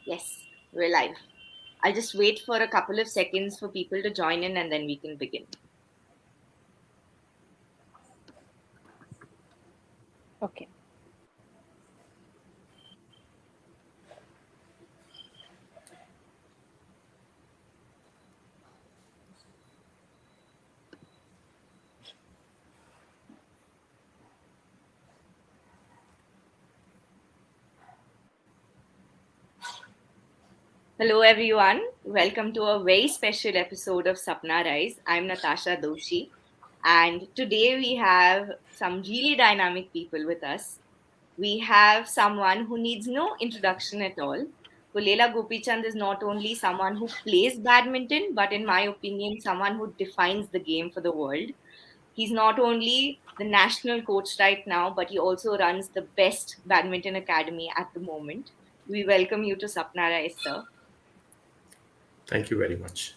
Yes, we're live. I'll just wait for a couple of seconds for people to join in and then we can begin. Okay. Hello, everyone. Welcome to a very special episode of Sapna Rise. I'm Natasha Doshi, and today we have some really dynamic people with us. We have someone who needs no introduction at all. Pullela Gopichand is not only someone who plays badminton, but in my opinion, someone who defines the game for the world. He's not only the national coach right now, but he also runs the best badminton academy at the moment. We welcome you to Sapna Rise, sir. Thank you very much.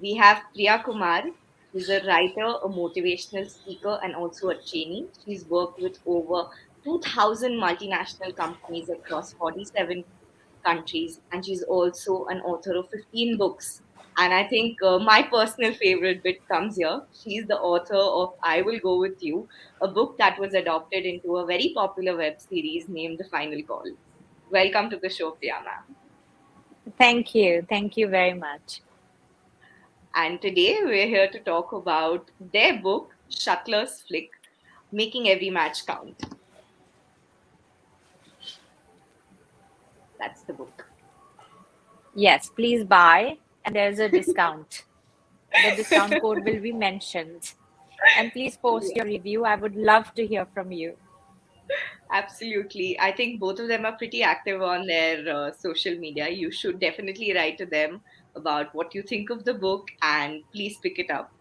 We have Priya Kumar, who's a writer, a motivational speaker, and also a trainee. She's worked with over 2,000 multinational companies across 47 countries, and she's also an author of 15 books. And I think my personal favorite bit comes here. She's the author of I Will Go With You, a book that was adopted into a very popular web series named The Final Call. Welcome to the show, Priya ma'am. Thank you. Thank you very much. And today we're here to talk about their book, Shuttler's Flick, Making Every Match Count. That's the book. Yes, please buy, and there's a discount. The discount code will be mentioned. And please post your review. I would love to hear from you. Absolutely. I think both of them are pretty active on their social media. You should definitely write to them about what you think of the book and please pick it up.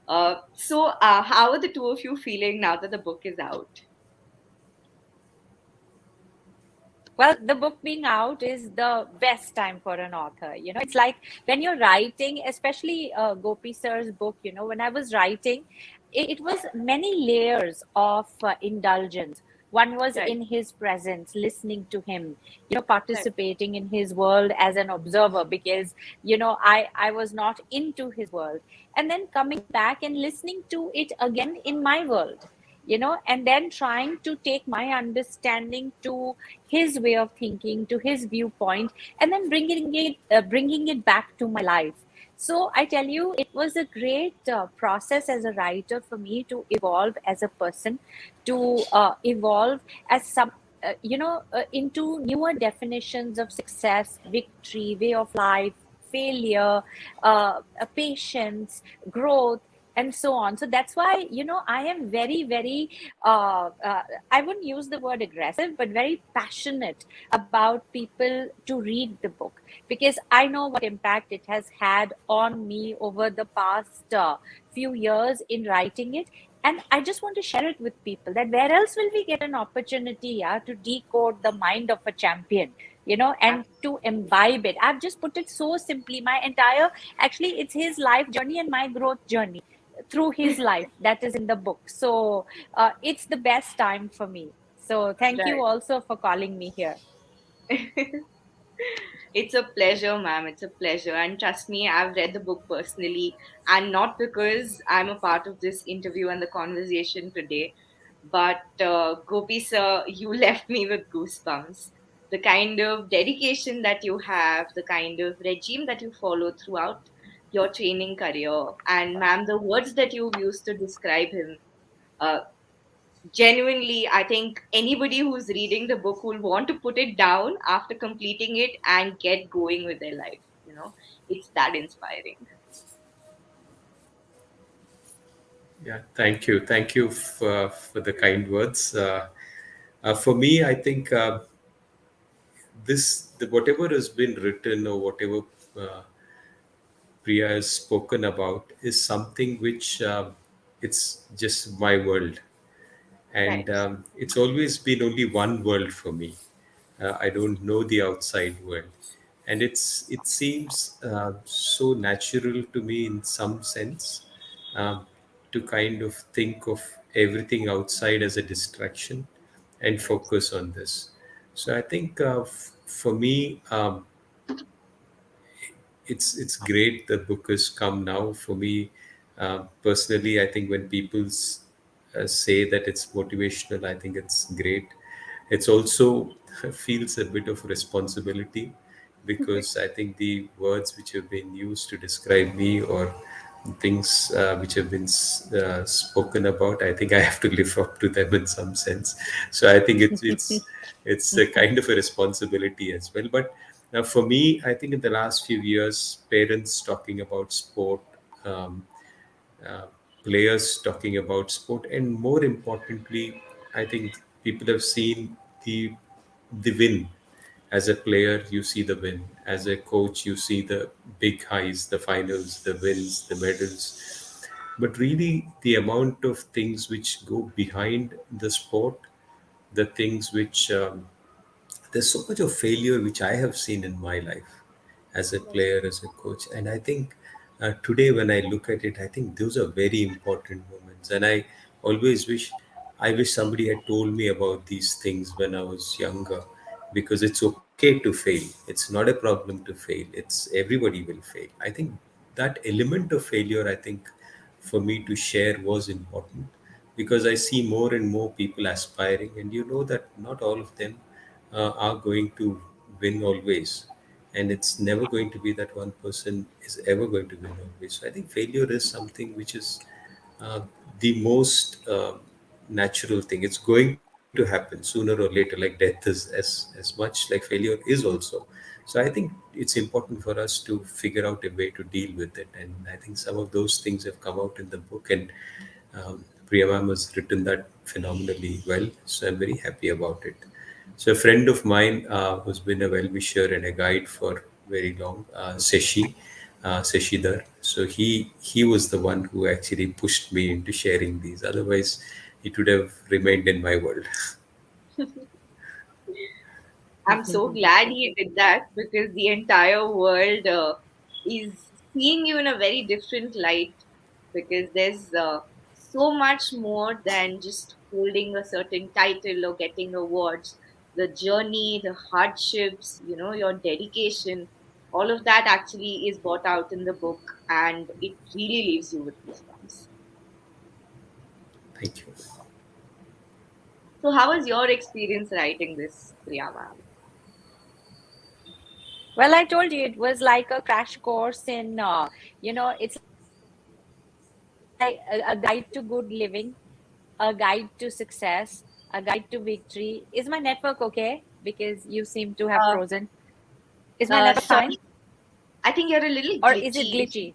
How are the two of you feeling now that the book is out? Well, the book being out is the best time for an author. It's like when you're writing, especially Gopi sir's book, when I was writing, it was many layers of indulgence. One was Right, in his presence, listening to him, right, participating in his world as an observer because, I was not into his world. And then coming back and listening to it again in my world, and then trying to take my understanding to his way of thinking, to his viewpoint, and then bringing it back to my life. So I tell you, it was a great process as a writer for me to evolve as a person, to evolve as some into newer definitions of success, victory, way of life, failure, patience, growth, and so on. So that's why, I am very, very, I wouldn't use the word aggressive, but very passionate about people to read the book because I know what impact it has had on me over the past few years in writing it. And I just want to share it with people that where else will we get an opportunity, to decode the mind of a champion, and to imbibe it. I've just put it so simply. My entire, actually, it's his life journey and my growth journey through his life that is in the book. So it's the best time for me. So thank you right. also for calling me here. It's a pleasure, ma'am. It's a pleasure. And trust me, I've read the book personally, and not because I'm a part of this interview and the conversation today, but Gopi sir, you left me with goosebumps. The kind of dedication that you have, the kind of regime that you follow throughout your training career, and ma'am, the words that you've used to describe him. Uh, Genuinely, I think anybody who's reading the book will want to put it down after completing it and get going with their life. It's that inspiring. Yeah, thank you. Thank you for the kind words. For me, I think whatever has been written or whatever uh, Priya has spoken about is something which it's just my world, and Right. it's always been only one world for me. I don't know the outside world, and it seems so natural to me in some sense, um, to kind of think of everything outside as a distraction and focus on this. So I think for me, it's great the book has come now. For me, personally, I think when people say that it's motivational, I think it's great. It's also feels a bit of responsibility, because I think the words which have been used to describe me, or things which have been spoken about, I think I have to live up to them in some sense. So I think it's a kind of a responsibility as well. But for me, I think in the last few years, parents talking about sport, um, uh, players talking about sport, and more importantly, I think people have seen the the win. As a player, you see the win. As a coach, you see the big highs, the finals, the wins, the medals. But really, the amount of things which go behind the sport, the things which there's so much of failure which I have seen in my life as a player, as a coach. And I think today, when I look at it, I think those are very important moments. And always I wish somebody had told me about these things when I was younger, because it's okay to fail. It's not a problem to fail. It's everybody will fail. I think that element of failure, I think, for me to share was important, because I see more and more people aspiring, and you know that not all of them are going to win always, and it's never going to be that one person is ever going to win always. So I think failure is something which is uh, the most natural thing. It's going to happen sooner or later, like death is as much like failure is also. So I think it's important for us to figure out a way to deal with it, and I think some of those things have come out in the book, and Priya ma'am has written that phenomenally well. So I'm very happy about it. So a friend of mine who's been a well-wisher and a guide for very long, Seshidhar. So he was the one who actually pushed me into sharing these. Otherwise, it would have remained in my world. I'm so glad he did that, because the entire world is seeing you in a very different light. Because there's so much more than just holding a certain title or getting awards. The journey, the hardships, your dedication, all of that actually is brought out in the book, and it really leaves you with goosebumps. Thank you. So, how was your experience writing this, Priya ma'am? Well, I told you it was like a crash course in, it's like a guide to good living, a guide to success, a guide to victory. Is my network okay? Because you seem to have Uh, frozen. Is my network fine? Sorry, I think you're a little Or is it glitchy. glitchy?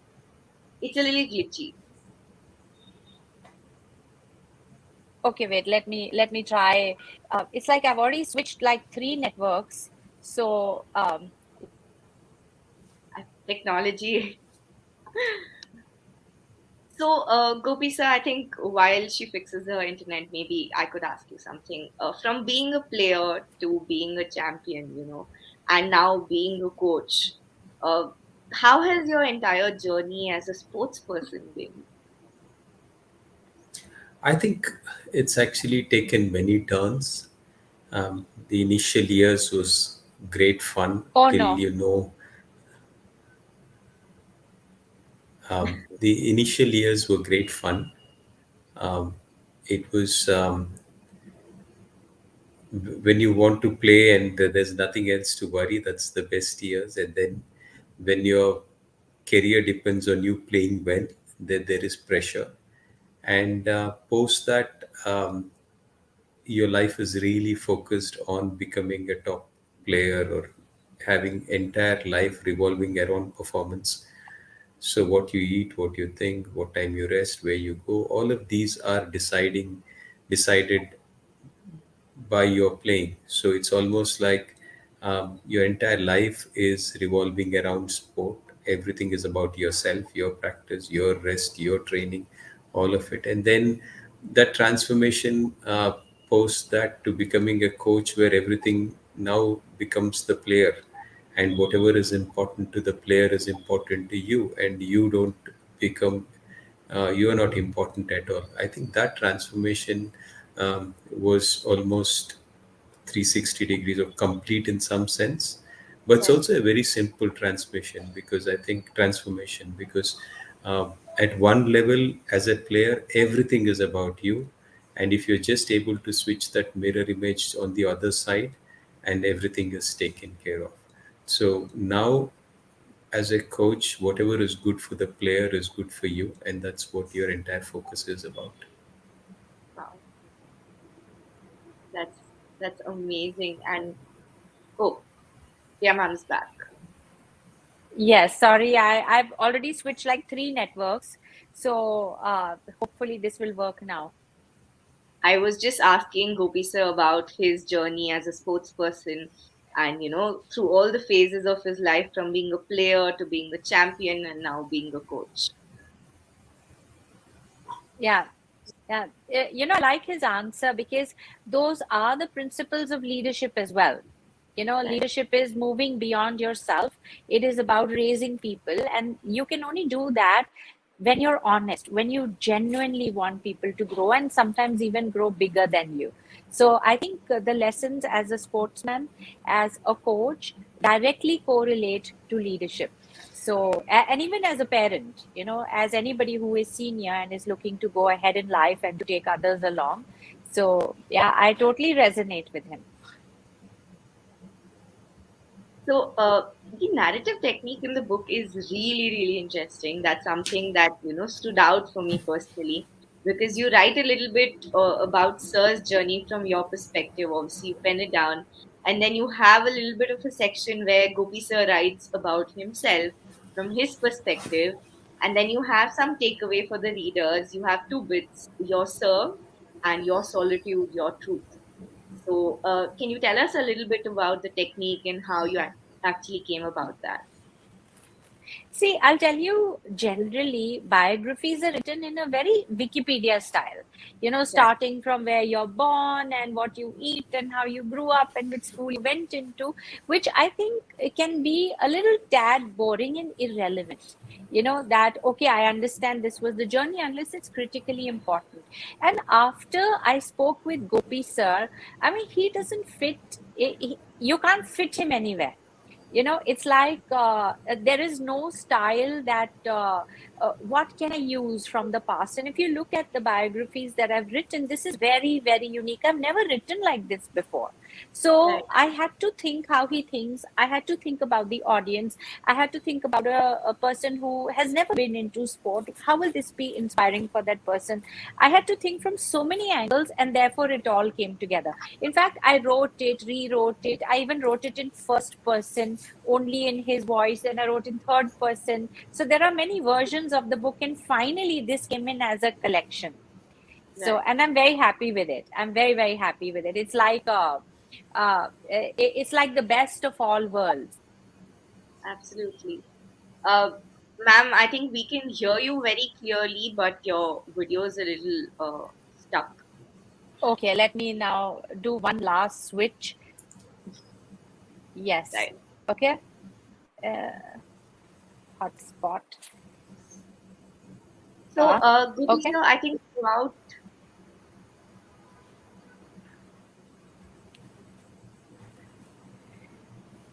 It's a little glitchy. Okay, wait, let me try. It's like I've already switched like three networks. So Technology. So, Gopi sir, I think while she fixes her internet, maybe I could ask you something. From being a player to being a champion, and now being a coach, uh, how has your entire journey as a sports person been? I think it's actually taken many turns. The initial years was great fun oh till no. the initial years were great fun. Um, it was when you want to play and there's nothing else to worry, that's the best years. And then when your career depends on you playing well, then there is pressure. And post that, your life is really focused on becoming a top player, or having entire life revolving around performance. So what you eat, what you think, what time you rest, where you go, all of these are decided by your playing. So it's almost like your entire life is revolving around sport. Everything is about yourself, your practice, your rest, your training, all of it. And then that transformation, post that, to becoming a coach, where everything now becomes the player, and whatever is important to the player is important to you, and you don't become you are not important at all. I think that transformation was almost 360 degrees or complete in some sense, but it's Right. also a very simple transmission because I think transformation because um, at one level as a player everything is about you, and if you're just able to switch that mirror image on the other side and everything is taken care of. So now as a coach, whatever is good for the player is good for you, and that's what your entire focus is about. Wow. That's amazing. And oh, yeah, mom's back. Yes, sorry, I've already switched like three networks, so hopefully this will work now. I was just asking Gopi sir about his journey as a sports person and, through all the phases of his life from being a player to being a champion and now being a coach. Yeah, yeah. I like his answer because those are the principles of leadership as well. Right, Leadership is moving beyond yourself. It is about raising people, and you can only do that when you're honest, when you genuinely want people to grow and sometimes even grow bigger than you. So I think the lessons as a sportsman, as a coach, directly correlate to leadership. So, and even as a parent, as anybody who is senior and is looking to go ahead in life and to take others along. So, yeah, I totally resonate with him. So, the narrative technique in the book is really, really interesting. That's something that, stood out for me personally because you write a little bit about Sir's journey from your perspective. Obviously, you pen it down. And then you have a little bit of a section where Gopi Sir writes about himself from his perspective. And then you have some takeaway for the readers. You have two bits, your Sir and your solitude, your truth. So, can you tell us a little bit about the technique and how you actually came about that? See, I'll tell you, generally, biographies are written in a very Wikipedia style, Right, starting from where you're born and what you eat and how you grew up and which school you went into, which I think can be a little tad boring and irrelevant. That, okay, I understand this was the journey unless it's critically important. And after I spoke with Gopi sir, I mean, he doesn't fit, you can't fit him anywhere. It's like there is no style that what can I use from the past. And if you look at the biographies that I've written, this is very, very unique. I've never written like this before. So right, I had to think how he thinks. I had to think about the audience. I had to think about a person who has never been into sport. How will this be inspiring for that person? I had to think from so many angles, and therefore it all came together. In fact, I wrote it, rewrote it. I even wrote it in first person, only in his voice, and I wrote in third person. So there are many versions of the book, and finally, this came in as a collection. So, right. and I'm very happy with it. I'm very, very happy with it. It's like it's like the best of all worlds. Absolutely. Uh, Ma'am, I think we can hear you very clearly, but your video is a little stuck. Okay, let me now do one last switch. Yes. Right. Okay. Uh, Hotspot. So, Ah, Gopi okay. sir, I think throughout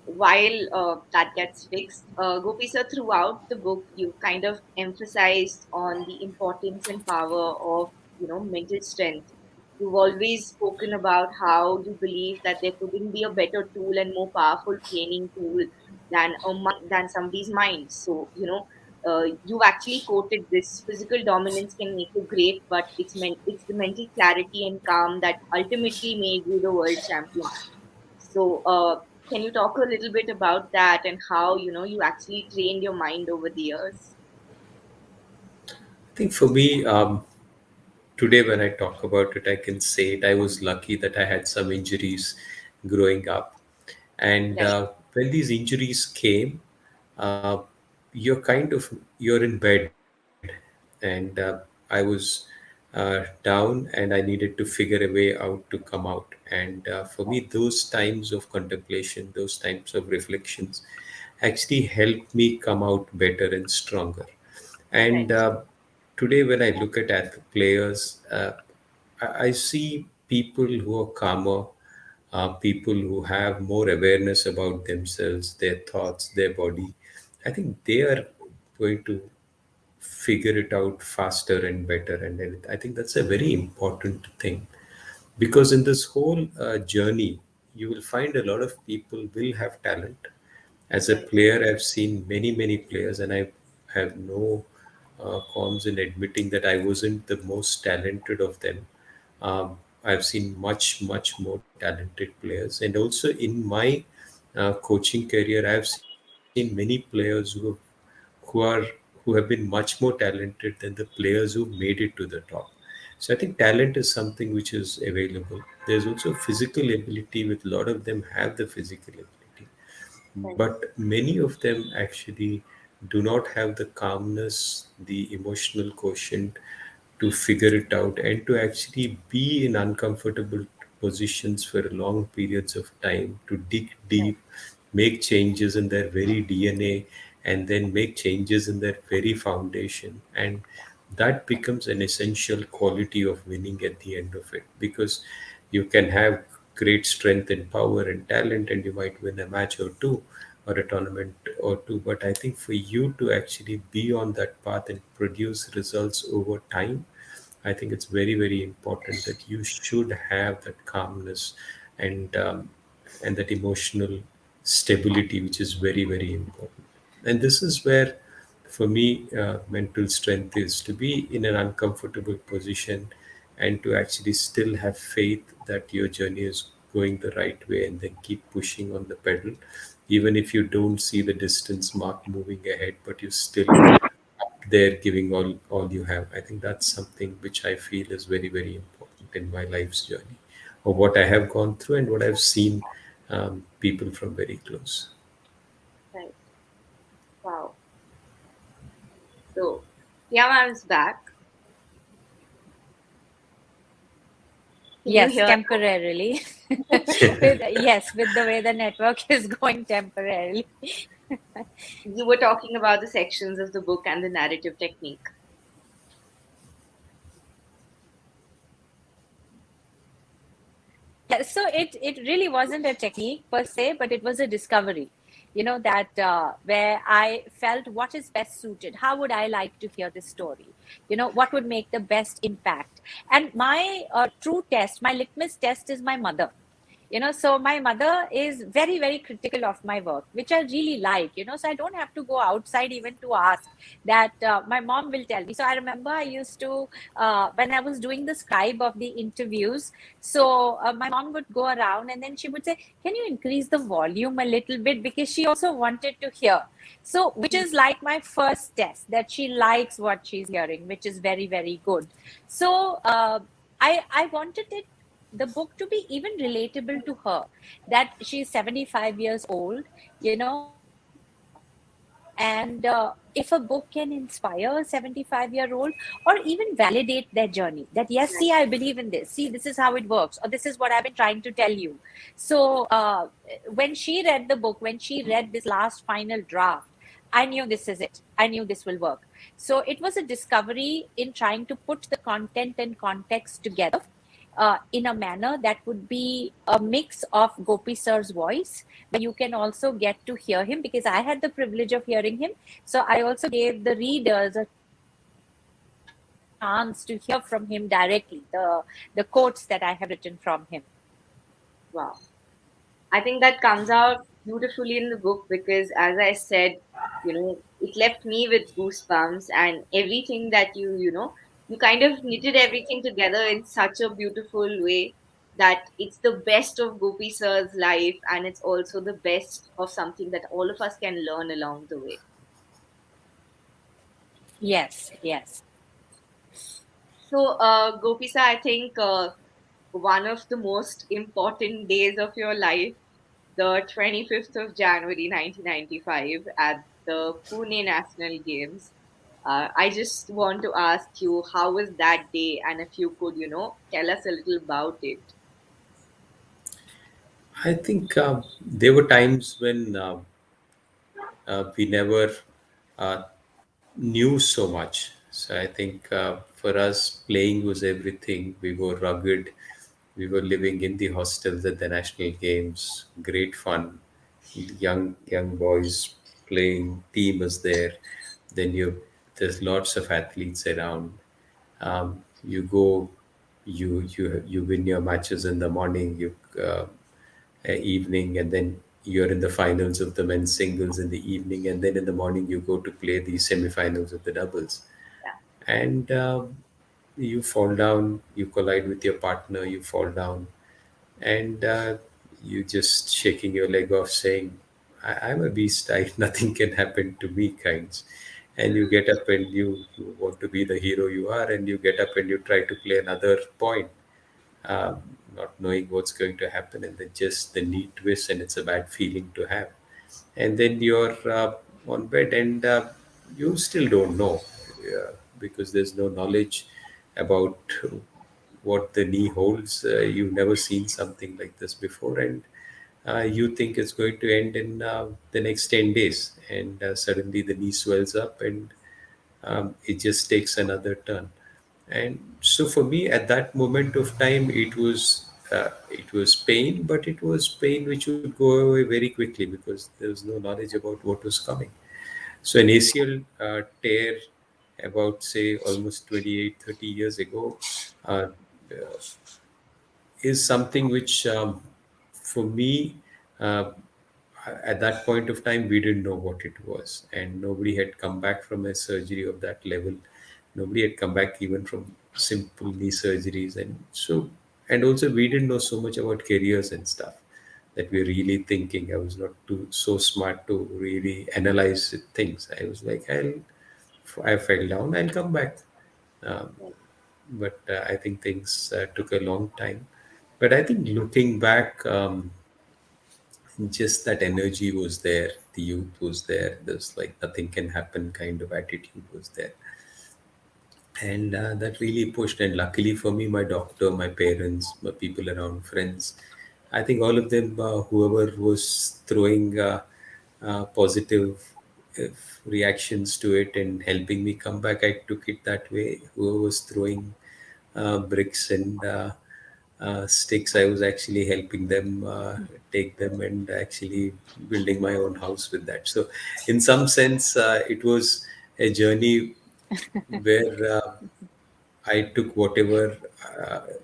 while that gets fixed, Gopi sir, throughout the book, you kind of emphasized on the importance and power of, mental strength. You've always spoken about how you believe that there couldn't be a better tool and more powerful training tool than somebody's mind. So, you've actually quoted this: physical dominance can make you great, but it's the mental clarity and calm that ultimately made you the world champion. So, can you talk a little bit about that and how you actually trained your mind over the years? I think for me, today when I talk about it, I can say it. I was lucky that I had some injuries growing up, and Right, when these injuries came, uh, you're in bed, and I was down, and I needed to figure a way out to come out. And for me, those times of contemplation, those times of reflections, actually helped me come out better and stronger. And right, today, when I look at players, I see people who are calmer, people who have more awareness about themselves, their thoughts, their body, I think they are going to figure it out faster and better. And I think that's a very important thing, because in this whole journey, you will find a lot of people will have talent. As a Right. player, I've seen many players, and I have no qualms in admitting that I wasn't the most talented of them. Um, I've seen much more talented players, and also in my coaching career, I've seen many players who are who have been much more talented than the players who made it to the top. So I think talent is something which is available. There's also physical ability, with a lot of them have the physical ability, Right. but many of them actually do not have the calmness, the emotional quotient to figure it out, and to actually be in uncomfortable positions for long periods of time, to dig Right. deep, make changes in their very DNA, and then make changes in their very foundation. And that becomes an essential quality of winning at the end of it, because you can have great strength and power and talent, and you might win a match or two, or a tournament or two. But I think for you to actually be on that path and produce results over time, I think it's very important that you should have that calmness, and that emotional stability, which is very important. And this is where, for me, mental strength is to be in an uncomfortable position, and to actually still have faith that your journey is going the right way, and then keep pushing on the pedal, even if you don't see the distance mark moving ahead, but you still there giving all you have. I think that's something which I feel is very important in my life's journey, or what I have gone through and what I've seen people from very close. Right. Wow. So, Priya is back. Can you Yes, hear? temporarily. Yes, with the way the network is going temporarily. You were talking about the sections of the book and the narrative technique. Yeah, so it really wasn't a technique per se, but it was a discovery. That where I felt what is best suited. How would I like to hear this story? What would make the best impact? And my true test, my litmus test, is my mother. So my mother is very critical of my work, which I really like. So I don't have to go outside even to ask that. My mom will tell me. So I remember I used to, when I was doing the scribe of the interviews, so my mom would go around and then she would say, can you increase the volume a little bit, because she also wanted to hear. So which is like my first test that she likes what she's hearing, which is very good. So I wanted it, the book, to be even relatable to her, that she's 75 years old, and if a book can inspire a 75-year-old, or even validate their journey, that yes, see, I Right. believe in this, see, this is how it works, or this is what I've been trying to tell you. So when she read the book, when she read this last final draft, I knew this is it, I knew this will work. So it was a discovery in trying to put the content and context together in a manner that would be a mix of Gopi sir's voice, where you can also get to hear him, because I had the privilege of hearing him. So I also gave the readers a chance to hear from him directly, the quotes that I have written from him. Wow. I think that comes out beautifully in the book because, as I said, it left me with goosebumps and everything that you kind of knitted everything together in such a beautiful way that it's the best of Gopi sir's life and it's also the best of something that all of us can learn along the way. Yes. So, Gopi sir, I think one of the most important days of your life, the 25th of January 1995 at the Pune National Games. I just want to ask you, how was that day? And if you could, tell us a little about it. I think there were times when we never uh, knew so much. So I think for us, playing was everything. We were rugged, We were living in the hostels at the national games. Great fun. Young boys playing. Team was there. Then there's lots of athletes around. You go, you win your matches in the morning. Evening, and then you're in the finals of the men's singles in the evening, and then in the morning you go to play the semi-finals of the doubles. And you fall down, you collide with your partner, you fall down, and you just shaking your leg off, saying, I'm a beast. Nothing can happen to me," kinds. And you get up and you want to be the hero you are, and you get up and you try to play another point, um, not knowing what's going to happen, and then just the knee twist, and it's a bad feeling to have. And then you're on bed, and you still don't know, because there's no knowledge about what the knee holds. You've never seen something like this before, and you think it's going to end in the next 10 days, and suddenly the knee swells up, and it just takes another turn. And so for me, at that moment of time, it was pain, but it was pain which would go away very quickly because there was no knowledge about what was coming. So an ACL tear about, say, almost 28, 30 years ago, uh, is something which, for me, uh, at that point of time, we didn't know what it was, and nobody had come back from a surgery of that level. Nobody had come back even from simple knee surgeries, and so, and also we didn't know so much about careers and stuff, that we're really thinking. I was not too so smart to really analyze things. I was like, I fell down, I'll come back. Um, but I think things took a long time. But I think looking back, just that energy was there, the youth was there. There's like nothing can happen kind of attitude was there, and that really pushed. And luckily for me, my doctor, my parents, my people around, friends, I think all of them, whoever was throwing positive uh, reactions to it and helping me come back, I took it that way. Whoever was throwing bricks and sticks, I was actually helping them take them, and actually building my own house with that. So in some sense, it was a journey where I took whatever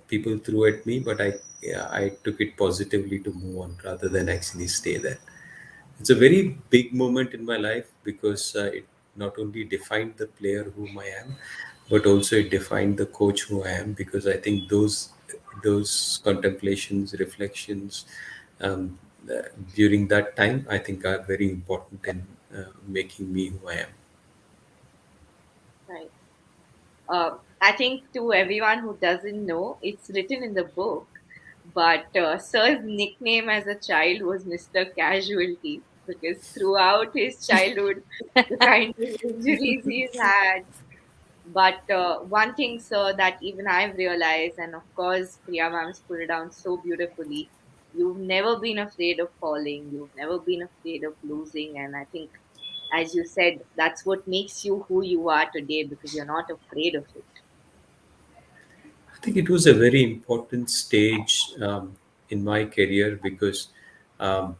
people threw at me, but yeah, I took it positively to move on rather than actually stay there. It's a very big moment in my life because it not only defined the player whom I am, but also it defined the coach who I am. Because I think those contemplations, reflections, um, uh, during that time, I think are very important in making me who I am. Right. Uh, I think to everyone who doesn't know, it's written in the book, but Sir's nickname as a child was Mr. Casualty because throughout his childhood, the kind of injuries he's had. But one thing, sir, that even I've realized, and of course, Priya ma'am's put it down so beautifully, you've never been afraid of falling, you've never been afraid of losing. And I think, as you said, that's what makes you who you are today because you're not afraid of it. I think it was a very important stage in my career because um,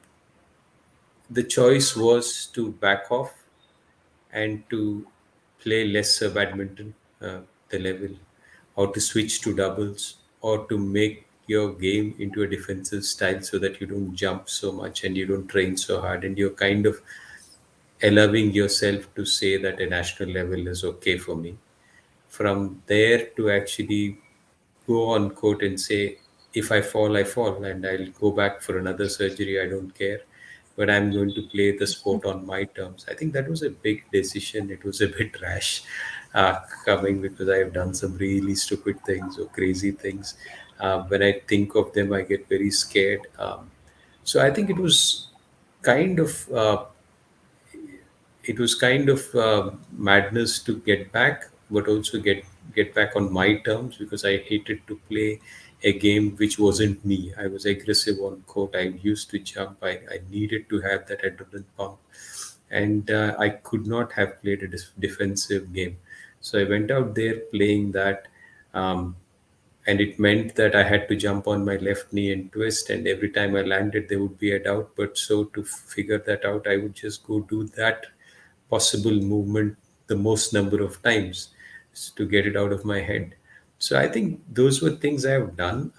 the choice was to back off and to play lesser badminton, the level, or to switch to doubles, or to make your game into a defensive style so that you don't jump so much and you don't train so hard, and you're kind of allowing yourself to say that a national level is okay for me. From there to actually go on court and say, if I fall, I fall, and I'll go back for another surgery. I don't care, but I'm going to play the sport on my terms. I think that was a big decision. It was a bit rash, uh, coming, because I have done some really stupid things or crazy things. When I think of them, I get very scared. So I think kind of uh, it was kind of madness to get back, but also get back on my terms, because I hated to play a game which wasn't me. I was aggressive on court. I used to jump. I needed to have that adrenaline pump, and I could not have played a defensive game. So I went out there playing that. Um, and it meant that I had to jump on my left knee and twist, and every time I landed, there would be a doubt. But so to figure that out, I would just go do that possible movement the most number of times to get it out of my head. So I think those were things I have done.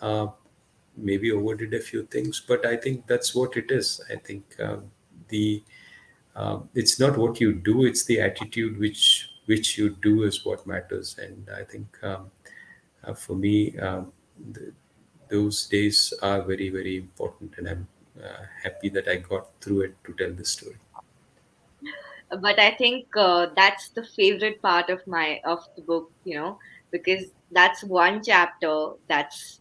Maybe overdid a few things, but I think that's what it is. I think the it's not what you do; it's the attitude which you do is what matters. And I think for me, th- those days are very very important, and I'm happy that I got through it to tell this story. But I think that's the favorite part of the book, because that's one chapter that's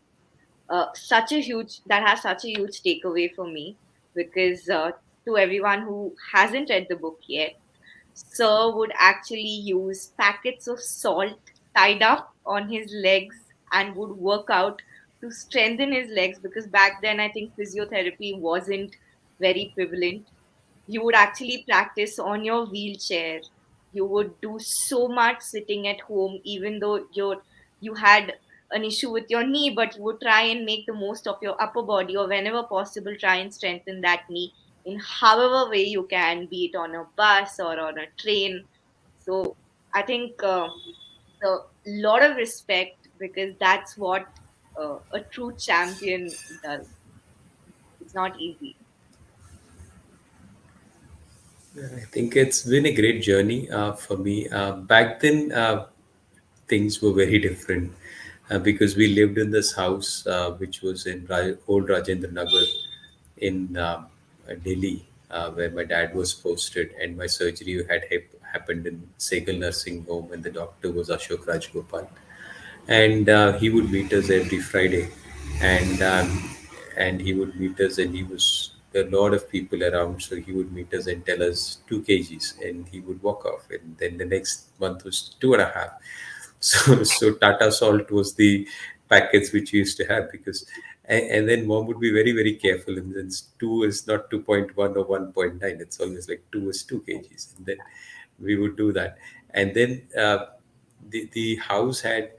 such a huge that has such a huge takeaway for me. Because to everyone who hasn't read the book yet, Sir would actually use packets of salt tied up on his legs and would work out to strengthen his legs, because back then I think physiotherapy wasn't very prevalent. You would actually practice on your wheelchair. You would do so much sitting at home, even though you had an issue with your knee, but you would try and make the most of your upper body, or whenever possible try and strengthen that knee in however way you can, be it on a bus or on a train. So I think a lot of respect, because that's what a true champion does. It's not easy. I think it's been a great journey for me. Back then, things were very different because we lived in this house which was in old Rajendra Nagar in Delhi, where my dad was posted, and my surgery had happened in Segal Nursing Home, and the doctor was Ashok Rajgopal, and he would meet us every Friday, and he would meet us, and he was a lot of people around, so he would meet us and tell us 2 kgs, and he would walk off, and then the next month was 2.5. So Tata Salt was the packets which we used to have because, and then mom would be very very careful, and then two is not 2.1 or 1.9. It's always like two is 2 kgs, and then we would do that, and then the house had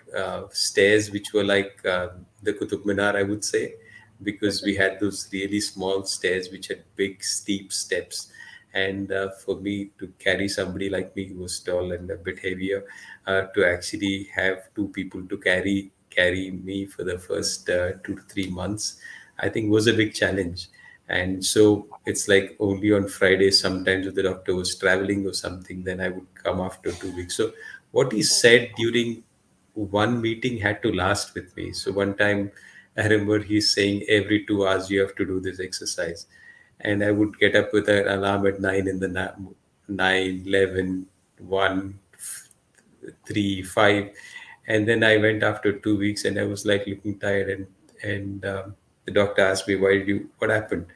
stairs which were like the Qutub Minar, I would say, because we had those really small stairs which had big steep steps. And for me to carry somebody like me who was tall and a bit heavier, to actually have two people to carry me for the first 2 to 3 months, I think was a big challenge. And so it's like only on Fridays, sometimes if the doctor was traveling or something, then I would come after 2 weeks. So what he said during one meeting had to last with me. So one time I remember he's saying every 2 hours you have to do this exercise. And I would get up with an alarm at 9 in the 9, 11, 1, 3, 5. And then I went after 2 weeks and I was like looking tired. And the doctor asked me, what happened?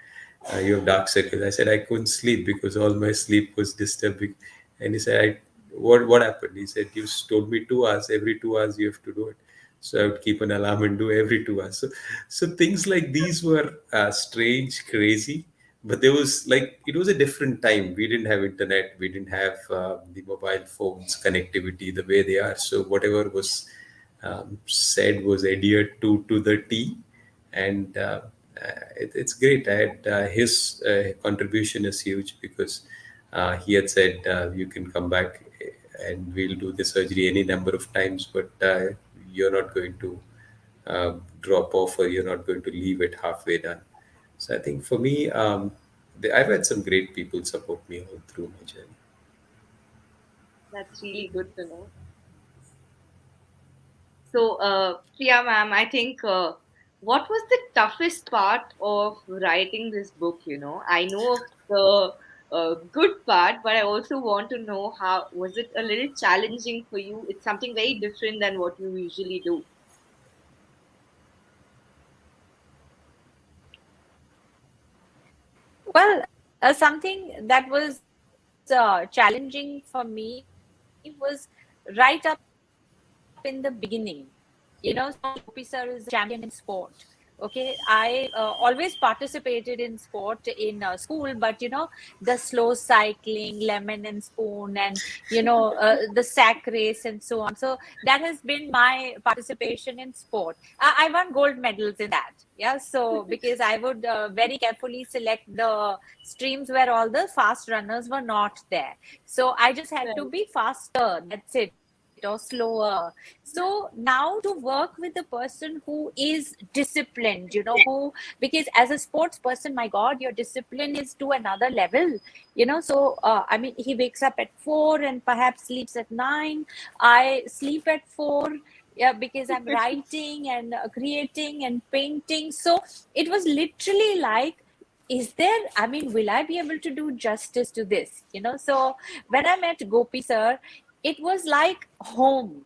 You have dark circles. I said, I couldn't sleep because all my sleep was disturbing. And he said, what happened? He said, you told me 2 hours. Every 2 hours you have to do it. So I would keep an alarm and do every 2 hours. So things like these were strange, crazy, but there was like it was a different time. We didn't have internet, we didn't have the mobile phones connectivity the way they are. So whatever was said was adhered to the T, and it's great. I had his contribution is huge because he had said you can come back and we'll do the surgery any number of times, but you're not going to uh, drop off or you're not going to leave it halfway done. So I think for me, I've had some great people support me all through my journey. That's really good to know. So, Priya ma'am, I think what was the toughest part of writing this book? I know of the good part, but I also want to know, how was it a little challenging for you? It's something very different than what you usually do. Well, something that was challenging for me was right up in the beginning. You know, Gopi sir is a champion in sport. Okay, I always participated in sport in school, but the slow cycling, lemon and spoon, and the sack race and so on. So that has been my participation in sport. I won gold medals in that. Yeah, so because I would very carefully select the streams where all the fast runners were not there. So I just had to Right. be faster. That's it, or slower. So now to work with a person who is disciplined, who, because as a sports person, my God, your discipline is to another level. So I mean, he wakes up at 4 and perhaps sleeps at 9. I sleep at 4. Yeah, because I'm writing and creating and painting. So it was literally like, is there, I mean, will I be able to do justice to this? So when I met Gopi sir, it was like home,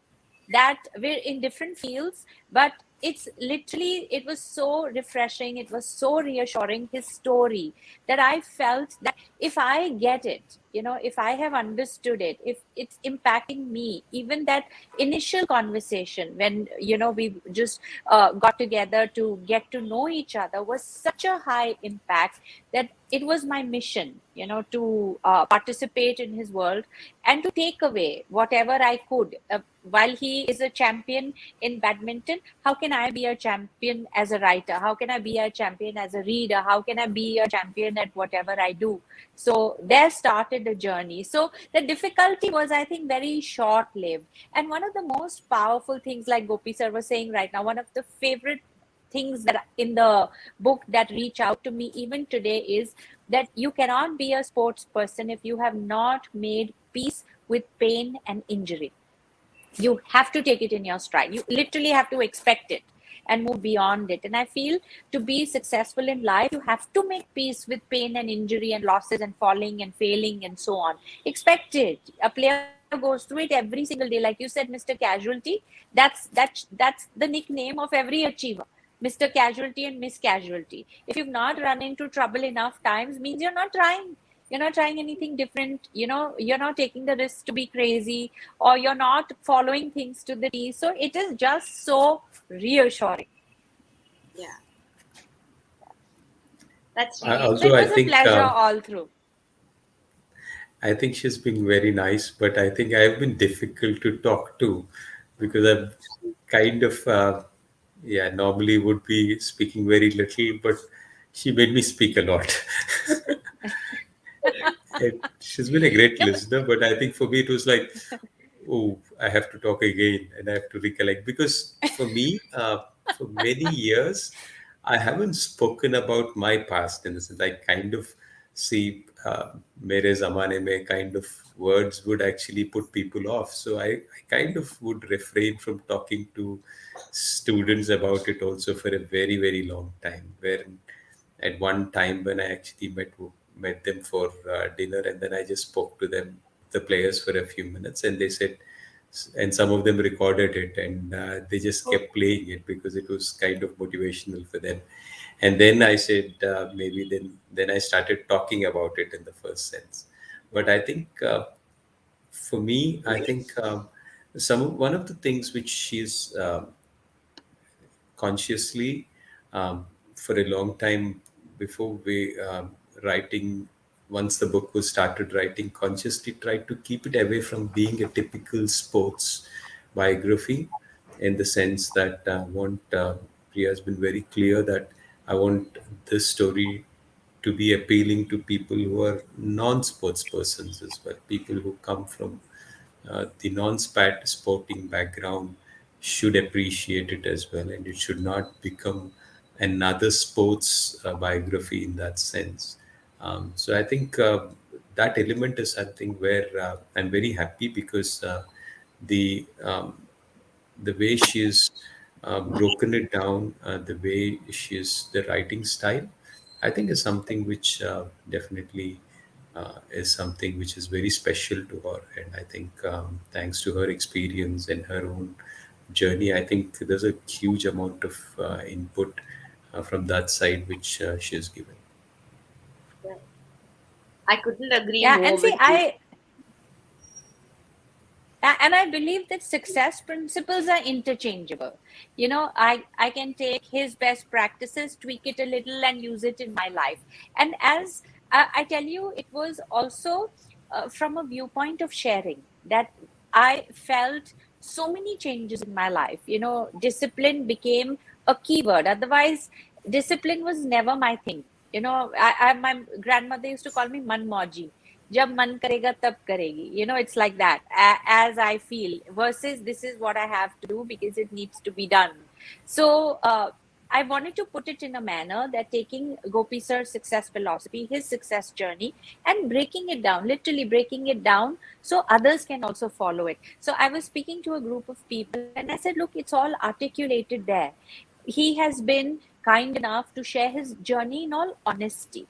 that we're in different fields, but it's literally, it was so refreshing, it was so reassuring, his story, that I felt that if I get it, if I have understood it, if it's impacting me, even that initial conversation when we just got together to get to know each other was such a high impact, that it was my mission, to participate in his world and to take away whatever I could. While he is a champion in badminton, how can I be a champion as a writer? How can I be a champion as a reader? How can I be a champion at whatever I do? So there started the journey. So the difficulty was, I think, very short lived. And one of the most powerful things, like Gopi sir was saying right now, one of the favorite things that in the book that reach out to me even today is that you cannot be a sports person if you have not made peace with pain and injury. You have to take it in your stride. You literally have to expect it and move beyond it. And I feel, to be successful in life, you have to make peace with pain and injury and losses and falling and failing and so on. Expect it. A player goes through it every single day. Like you said, Mr. Casualty, that's the nickname of every achiever. Mr. Casualty and Miss Casualty. If you've not run into trouble enough times, means you're not trying. You're not trying anything different. You're not taking the risk to be crazy, or you're not following things to the T. So it is just so reassuring. Yeah, that's I, really So although it I was a think pleasure all through. I think she's been very nice, but I think I've been difficult to talk to because I've kind of, yeah, normally would be speaking very little, but she made me speak a lot. She's been a great No, listener, but I think for me it was like, oh, I have to talk again and I have to recollect because for me, for many years, I haven't spoken about my past in the sense I kind of see mere zamane mein kind of words would actually put people off. So I kind of would refrain from talking to students about it also for a very, very long time. Where at one time when I actually met them for dinner, and then I just spoke to them, the players, for a few minutes, and they said, and some of them recorded it, and they just Oh, kept playing it because it was kind of motivational for them. And then I said, maybe then I started talking about it in the first sense. But I think for me, I think one of the things which she's consciously for a long time before we writing once the book was started writing consciously tried to keep it away from being a typical sports biography in the sense that I want Priya has been very clear that I want this story to be appealing to people who are non-sports persons as well, people who come from the non-spat sporting background should appreciate it as well, and it should not become another sports biography in that sense. So I think that element is something where I'm very happy because the the way she's broken it down, the way she's the writing style, I think is something which definitely is something which is very special to her. And I think thanks to her experience and her own journey, I think there's a huge amount of input from that side which she has given. yeah. I couldn't agree yeah, and more see, with you. And I believe that success principles are interchangeable. I can take his best practices, tweak it a little, and use it in my life. And as I tell you, it was also from a viewpoint of sharing that I felt so many changes in my life. Discipline became a keyword. Otherwise, discipline was never my thing. My grandmother used to call me manmoji. जब मन करेगा तब करेगी. It's like that. As I feel versus this is what I have to do because it needs to be done. So I wanted to put it in a manner that taking Gopi sir's success philosophy, his success journey, and breaking it down, literally breaking it down, so others can also follow it. So I was speaking to a group of people and I said, look, it's all articulated there. He has been kind enough to share his journey in all honesty.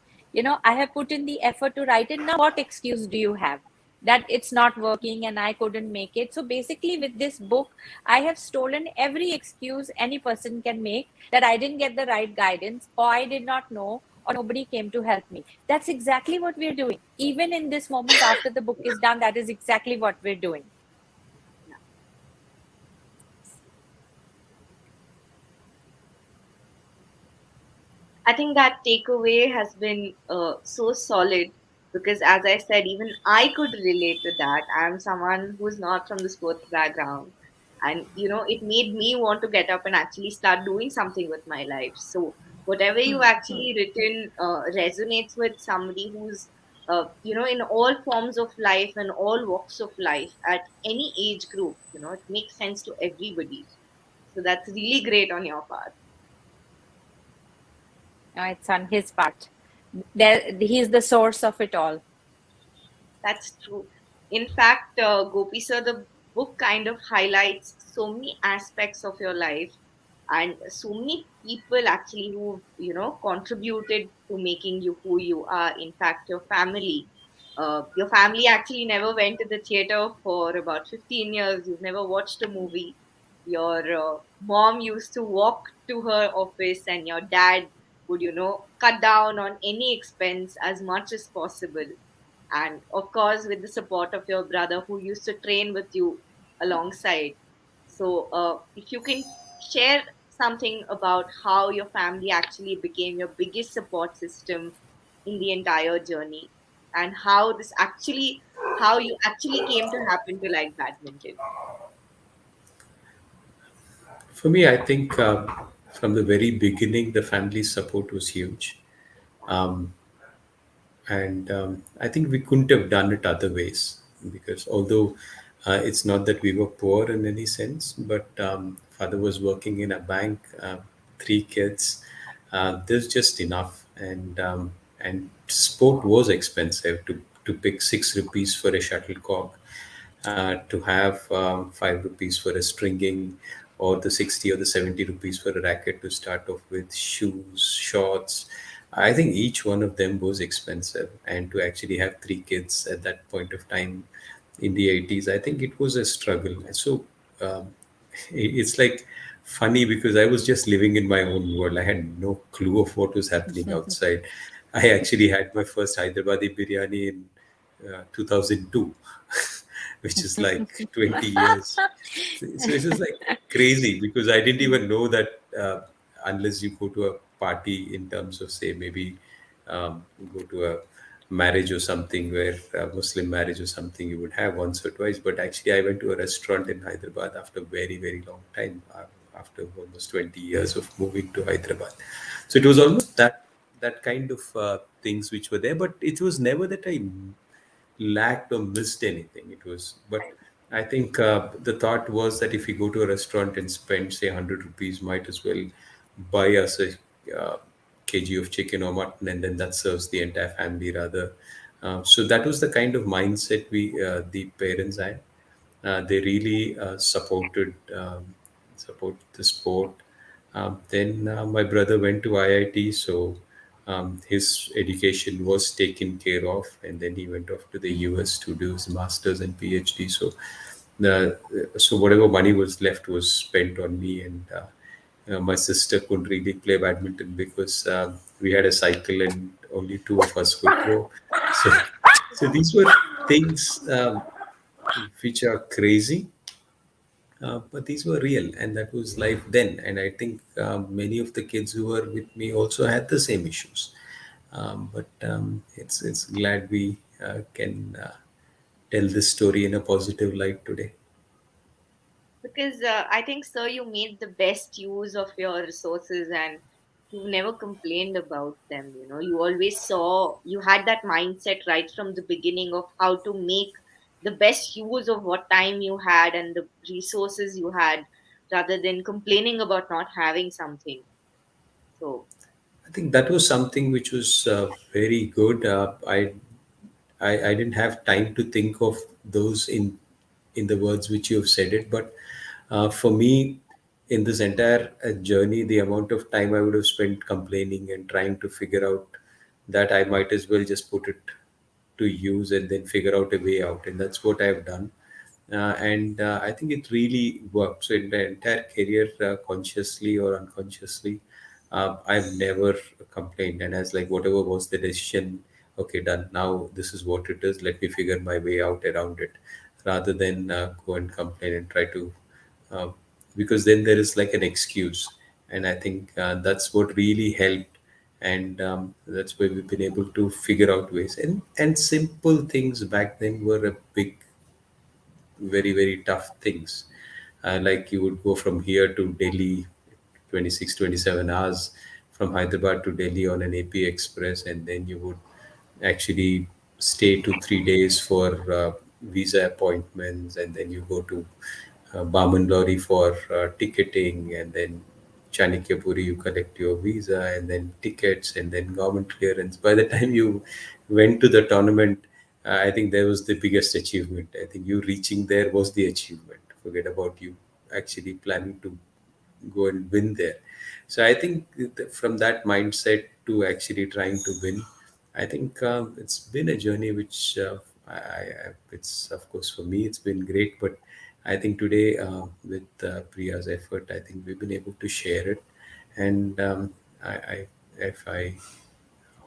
I have put in the effort to write it. Now, what excuse do you have that it's not working and I couldn't make it? So basically, with this book, I have stolen every excuse any person can make that I didn't get the right guidance, or I did not know, or nobody came to help me. That's exactly what we're doing. Even in this moment, after the book is done, that is exactly what we're doing. I think that takeaway has been so solid because, as I said, even I could relate to that. I'm someone who's not from the sports background, and it made me want to get up and actually start doing something with my life. So, whatever you've actually written resonates with somebody who's, in all forms of life and all walks of life at any age group. It makes sense to everybody. So, that's really great on your part. No, it's on his part. He's the source of it all. That's true. In fact, Gopi sir, the book kind of highlights so many aspects of your life and so many people actually who, contributed to making you who you are. In fact, your family. Your family actually never went to the theater for about 15 years. You've never watched a movie. Your mom used to walk to her office, and your dad would, cut down on any expense as much as possible, and of course with the support of your brother who used to train with you alongside. So if you can share something about how your family actually became your biggest support system in the entire journey, and how you actually came to happen to like badminton. For me, I think from the very beginning, the family support was huge. Um, and I think we couldn't have done it other ways because although it's not that we were poor in any sense, but father was working in a bank, three kids, there's just enough, and sport was expensive to pick 6 rupees for a shuttlecock, to have 5 rupees for a stringing, or the 60 or the 70 rupees for a racket to start off with, shoes, shorts. I think each one of them was expensive. And to actually have three kids at that point of time in the 80s, I think it was a struggle. So um, it's like funny because I was just living in my own world. I had no clue of what was happening outside. I actually had my first Hyderabadi biryani in 2002, which is like 20 years. So it's just like crazy because I didn't even know that unless you go to a party in terms of, say, maybe go to a marriage or something where a Muslim marriage or something you would have once or twice. But actually, I went to a restaurant in Hyderabad after a very, very long time, after almost 20 years of moving to Hyderabad. So it was almost that kind of things which were there, but it was never that I lacked or missed anything. It was, but I think the thought was that if we go to a restaurant and spend, say, 100 rupees, might as well buy us a kg of chicken or mutton, and then that serves the entire family rather. So that was the kind of mindset the parents had. They really support the sport. Then my brother went to IIT, so his education was taken care of, and then he went off to the US to do his masters and PhD. So whatever money was left was spent on me, and my sister couldn't really play badminton because we had a cycle and only two of us could go. So, so these were things. which are crazy, but these were real, and that was life then. And I think many of the kids who were with me also had the same issues. But it's glad we can tell this story in a positive light today. Because I think, sir, you made the best use of your resources and you never complained about them. You know, you always saw, you had that mindset right from the beginning of how to make the best use of what time you had and the resources you had rather than complaining about not having something. So, I think that was something which was very good. I didn't have time to think of those in the words which you have said it, but for me, in this entire journey, the amount of time I would have spent complaining and trying to figure out that, I might as well just put it to use and then figure out a way out, and that's what I've done. And I think it really worked. So in my entire career, consciously or unconsciously, I've never complained. And as like whatever was the decision, okay, done. Now this is what it is. Let me figure my way out around it, rather than go and complain and try to, uh, because then there is like an excuse. And I think that's what really helped. And that's where we've been able to figure out ways. And simple things back then were a big, very tough things. Like you would go from here to Delhi, 26, 27 hours from Hyderabad to Delhi on an AP Express, and then you would actually stay 2 3 days for visa appointments, and then you go to Bamanlori for ticketing, and then Chanikyapuri you collect your visa, and then tickets, and then government clearance. By the time you went to the tournament, I think that was the biggest achievement. I think you reaching there was the achievement. Forget about you actually planning to go and win there. So I think from that mindset to actually trying to win, I think it's been a journey which it's, of course, for me it's been great. But I think today, with Priya's effort, I think we've been able to share it. And I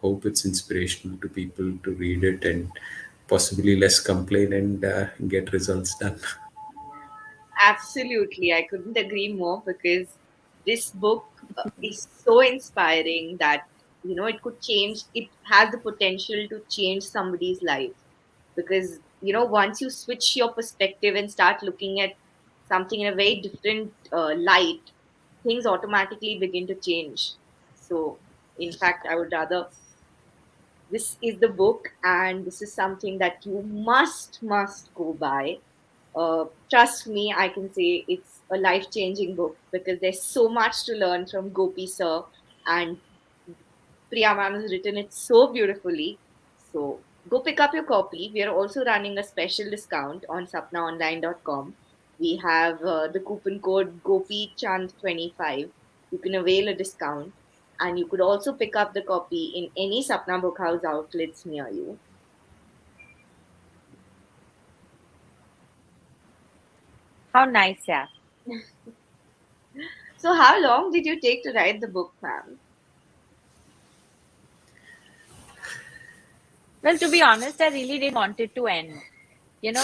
hope it's inspirational to people to read it and possibly less complain and get results done. absolutely, I couldn't agree more because this book is so inspiring that it could change. It has the potential to change somebody's life because once you switch your perspective and start looking at something in a very different light, things automatically begin to change. So, in fact, I would rather this is the book and this is something that you must go by. Trust me, I can say it's a life changing book because there's so much to learn from Gopi sir, and Priya ma'am has written it so beautifully. So go pick up your copy. We are also running a special discount on sapnaonline.com. We have the coupon code Gopichand25. You can avail a discount, and you could also pick up the copy in any Sapna Book House outlets near you. How nice, yeah. So, how long did you take to write the book, ma'am? Well, to be honest, I really didn't want it to end.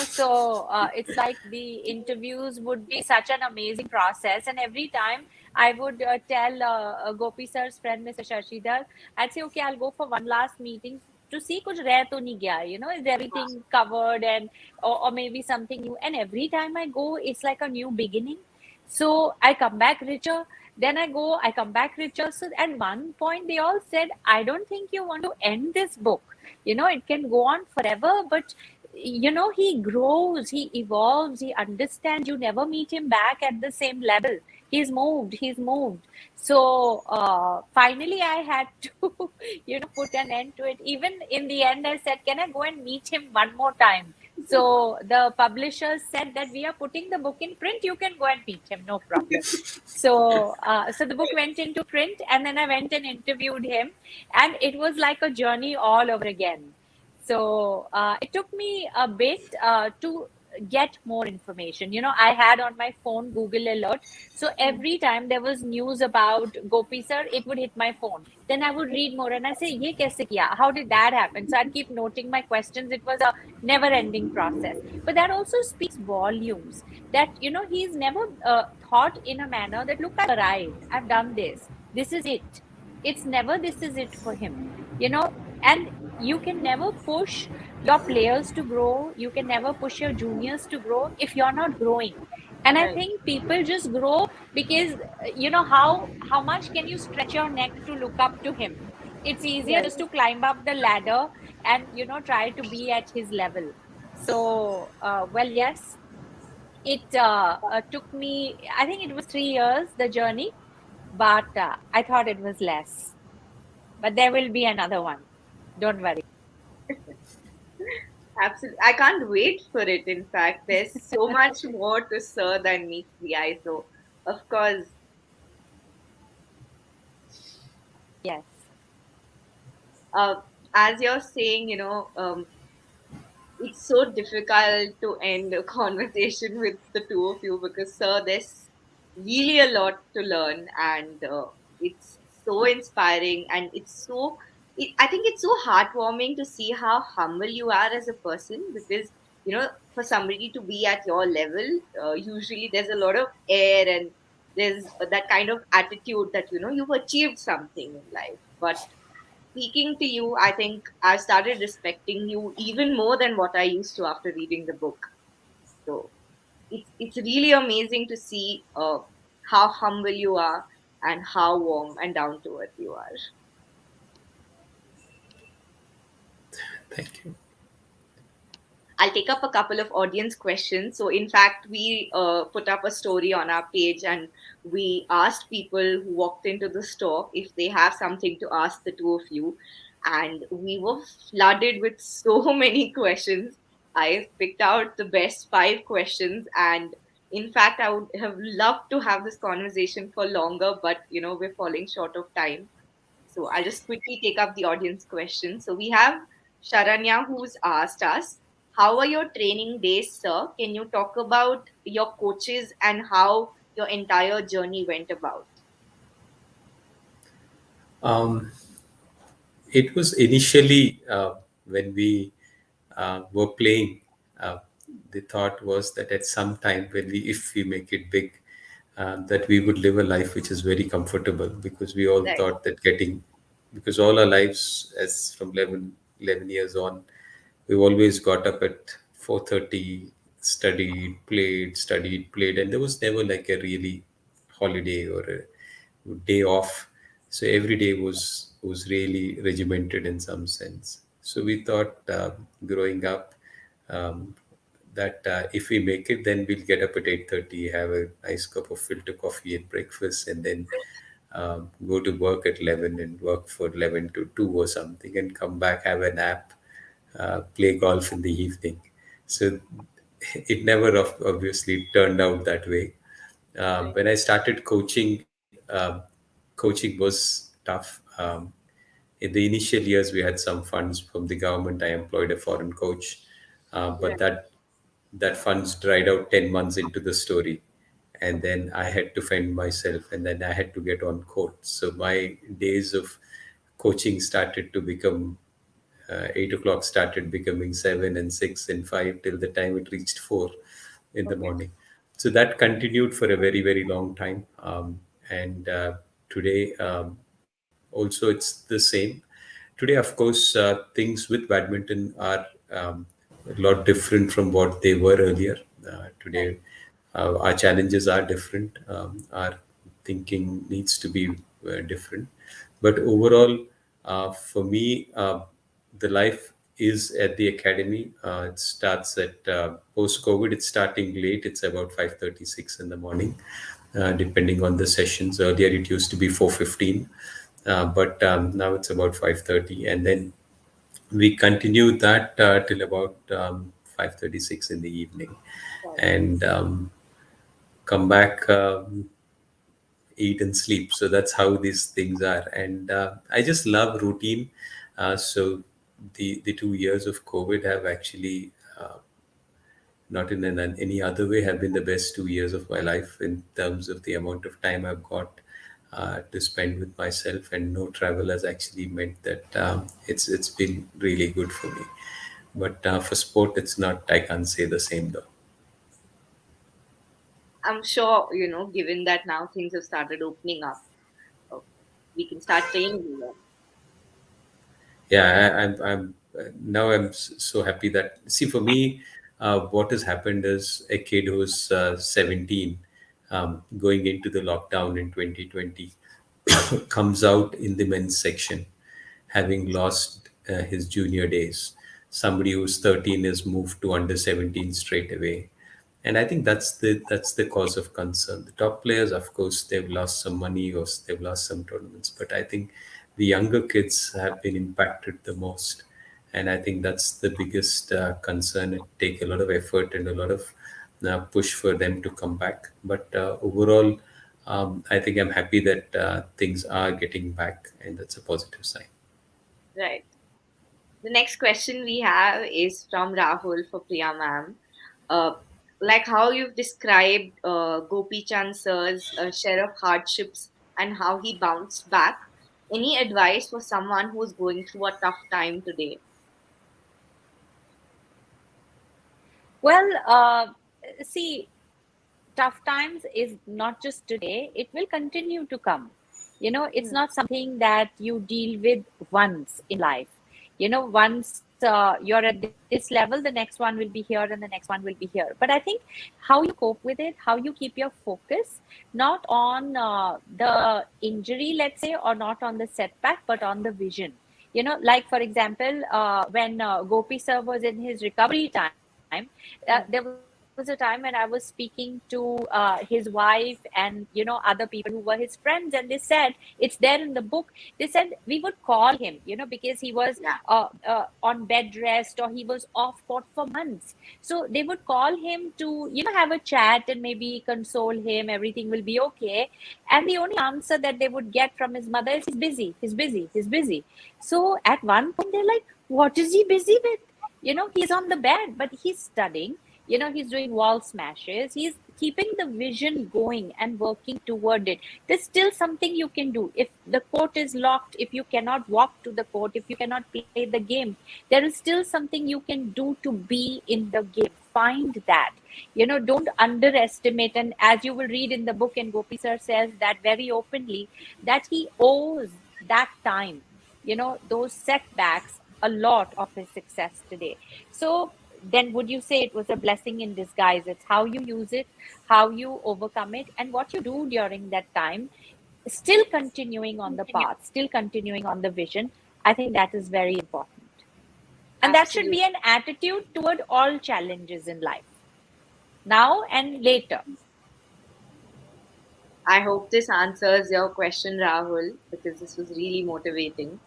So it's like the interviews would be such an amazing process. And every time I would tell Gopi sir's friend, Mr. Shashidhar, I'd say, okay, I'll go for one last meeting to see kuch reh to nahi gaya, is everything covered, and or maybe something new. And every time I go, it's like a new beginning. So I come back richer. Then I go, I come back richer. So at one point, they all said, I don't think you want to end this book. It can go on forever, but he grows, he evolves, he understands. You never meet him back at the same level. He's moved. So finally I had to put an end to it. Even in the end, I said, can I go and meet him one more time? So the publishers said that we are putting the book in print, you can go and meet him, no problem. So the book went into print, and then I went and interviewed him, and it was like a journey all over again. So it took me a bit to get more information. I had on my phone Google Alert. So every time there was news about Gopi sir, it would hit my phone. Then I would read more and I say, Ye kaise kiya? How did that happen? So I'd keep noting my questions. It was a never ending process. But that also speaks volumes that, he's never thought in a manner that, look, I've arrived, I've done this. This is it. It's never this is it for him, and you can never push your players to grow. You can never push your juniors to grow if you're not growing. And I Right. think people just grow because how much can you stretch your neck to look up to him? It's easier Right. just to climb up the ladder and try to be at his level. So well, yes, it took me, I think it was 3 years, the journey, but I thought it was less. But there will be another one. Don't worry. Absolutely. I can't wait for it. In fact, there's so much more to Sir than meets the eye. So, of course, Yes. uh, as you're saying, it's so difficult to end a conversation with the two of you because, sir, there's really a lot to learn, and it's so inspiring, and I think it's so heartwarming to see how humble you are as a person because, for somebody to be at your level, usually there's a lot of air and there's that kind of attitude that, you've achieved something in life. But speaking to you, I think I've started respecting you even more than what I used to after reading the book. So it's really amazing to see how humble you are and how warm and down to earth you are. Thank you. I'll take up a couple of audience questions. So, in fact, we put up a story on our page and we asked people who walked into the store if they have something to ask the two of you. And we were flooded with so many questions. I've picked out the best five questions. And in fact, I would have loved to have this conversation for longer, but we're falling short of time. So I'll just quickly take up the audience question. So we have Sharanya who's asked us, how are your training days, sir? Can you talk about your coaches and how your entire journey went about? Um, it was initially when we were playing. Uh, the thought was that at some time, if we make it big, that we would live a life which is very comfortable because we all Right. thought that because all our lives, as from 11 years on, we've always got up at 4:30, studied, played, and there was never like a really holiday or a day off. So every day was really regimented in some sense. So we thought, growing up, um, that if we make it, then we'll get up at 8:30, have a nice cup of filter coffee and breakfast, and then go to work at 11 and work for 11 to 2 or something, and come back, have a nap, play golf in the evening. So it never obviously turned out that way. Right. When I started coaching, coaching was tough. In the initial years, we had some funds from the government. I employed a foreign coach, but Right. that funds dried out 10 months into the story, and then I had to find myself, and then I had to get on court. So my days of coaching started to become 8 o'clock, started becoming 7 and 6 and 5 till the time it reached 4 in the Okay. morning. So that continued for a very, very long time. And today, also, it's the same. Today, of course, things with badminton are a lot different from what they were earlier. Right. Today, our challenges are different. Our thinking needs to be different. But overall, for me, the life is at the academy. It starts at post-COVID. It's starting late. It's about 5:36 in the morning, depending on the sessions. Earlier, it used to be 4:15, but now it's about 5:30, and then we continue that till about 5:36 in the evening, Right. and come back, eat and sleep. So that's how these things are, and I just love routine. So the 2 years of COVID have actually not in any other way, have been the best 2 years of my life in terms of the amount of time I've got to spend with myself, and no travel has actually meant that it's been really good for me. But for sport, it's not. I can't say the same though. I'm sure, given that now things have started opening up, uh, we can start training again. Yeah, I'm now so happy that, see, for me, what has happened is a kid who's 17, going into the lockdown in 2020, comes out in the men's section, having lost his junior days. Somebody who's 13 is moved to under 17 straight away, and I think that's the cause of concern. The top players, of course, they've lost some money or they've lost some tournaments, but I think the younger kids have been impacted the most, and I think that's the biggest concern. It take a lot of effort and a lot of push for them to come back, but overall, I think I'm happy that things are getting back, and that's a positive sign. Right. The next question we have is from Rahul for Priya ma'am. Uh, like how you've described Gopichand sir's share of hardships and how he bounced back. Any advice for someone who's going through a tough time today? Well, see, tough times is not just today, it will continue to come. It's Hmm. not something that you deal with once in life. Once you're at this level, the next one will be here and the next one will be here. But I think how you cope with it, how you keep your focus, not on the injury, let's say, or not on the setback, but on the vision. Like for example, when Gopi sir was in his recovery time, there was a time when I was speaking to his wife and other people who were his friends, and they said it's there in the book. They said we would call him, because he was Yeah. on bed rest, or he was off for months. So they would call him to have a chat and maybe console him, everything will be okay. And the only answer that they would get from his mother is, he's busy, he's busy, he's busy. So at one point they're like, what is he busy with? He's on the bed, but he's studying. He's doing wall smashes. He's keeping the vision going and working toward it. There's still something you can do. If the court is locked, if you cannot walk to the court, if you cannot play the game, there is still something you can do to be in the game. Find that. Don't underestimate. And as you will read in the book, and Gopi sir says that very openly, that he owes that time, those setbacks, a lot of his success today. So then would you say it was a blessing in disguise? It's how you use it, how you overcome it, and what you do during that time, still continuing on the Continue. path, still continuing on the vision. I think that is very important. And that should Absolutely. be an attitude toward all challenges in life, now and later. I hope this answers your question, Rahul, because this was really motivating.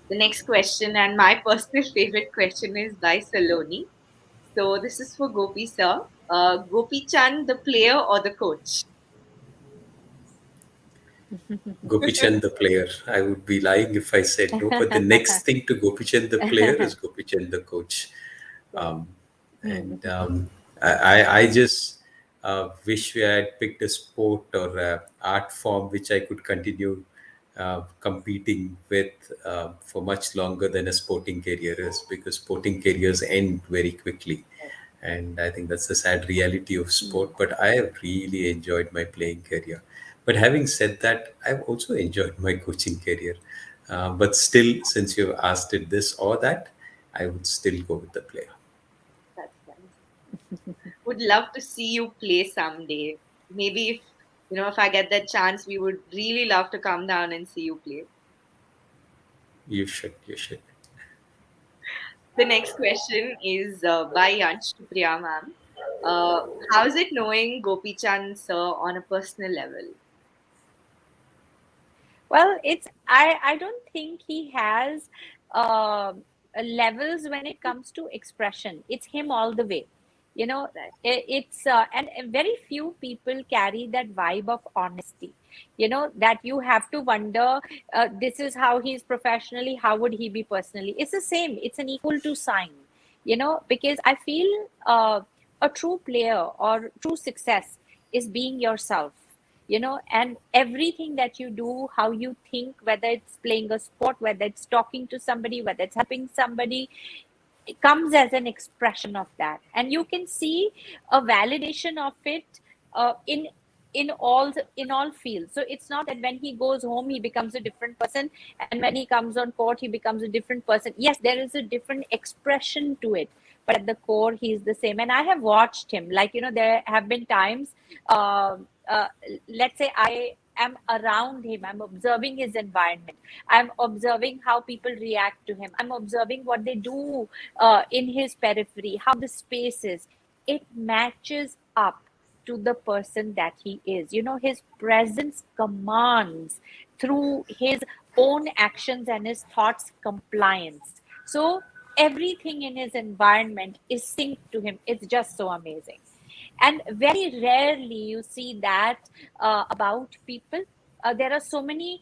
The next question, and my personal favorite question, is by Saloni. So this is for Gopi sir. Gopi Chand, the player or the coach? Gopichand the player. I would be lying if I said no. But the next thing to Gopichand the player is Gopichand the coach. Right. Um, and I just wish we had picked a sport or a art form which I could continue competing with for much longer than a sporting career is, because sporting careers end very quickly. And I think that's the sad reality of sport. But I have really enjoyed my playing career. But having said that, I've also enjoyed my coaching career. But still, since you've asked it this or that, I would still go with the player. That's nice. Would love to see you play someday. Maybe if I get that chance, we would really love to come down and see you play. You should, you should. The next question is by Yansh to Priya ma'am. How's it knowing Gopi Chand sir on a personal level? Well, I don't think he has uh, levels when it comes to expression. It's him all the way. Right. It's and very few people carry that vibe of honesty. That you have to wonder, this is how he's professionally, how would he be personally? It's the same. It's an equal to sign. Because I feel a true player or true success is being yourself, and everything that you do, how you think, whether it's playing a sport, whether it's talking to somebody, whether it's helping somebody, it comes as an expression of that, and you can see a validation of it in all fields. So it's not that when he goes home he becomes a different person, and when he comes on court he becomes a different person. Yes, there is a different expression to it, but at the core he's the same. And I have watched him, like, there have been times, uh, uh, let's say I am around him, I'm observing his environment, I'm observing how people react to him, I'm observing what they do in his periphery, how the space is. It matches up to the person that he is. His presence commands through his own actions and his thoughts compliance. So everything in his environment is synced to him. It's just so amazing. And very rarely you see that about people. There are so many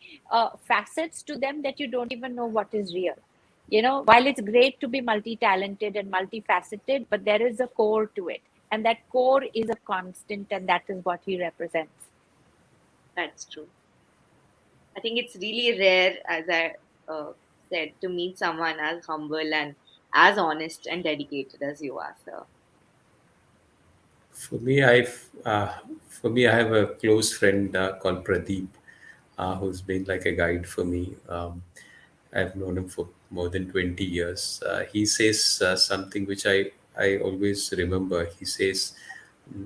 facets to them that you don't even know what is real. While it's great to be multi-talented and multifaceted, but there is a core to it, and that core is a constant, and that is what he represents. That's true. I think it's really rare, as I said, to meet someone as humble and as honest and dedicated as you are, sir. For me, I have a close friend called Pradeep, who's been like a guide for me. I've known him for more than 20 years. He says something which I always remember. He says,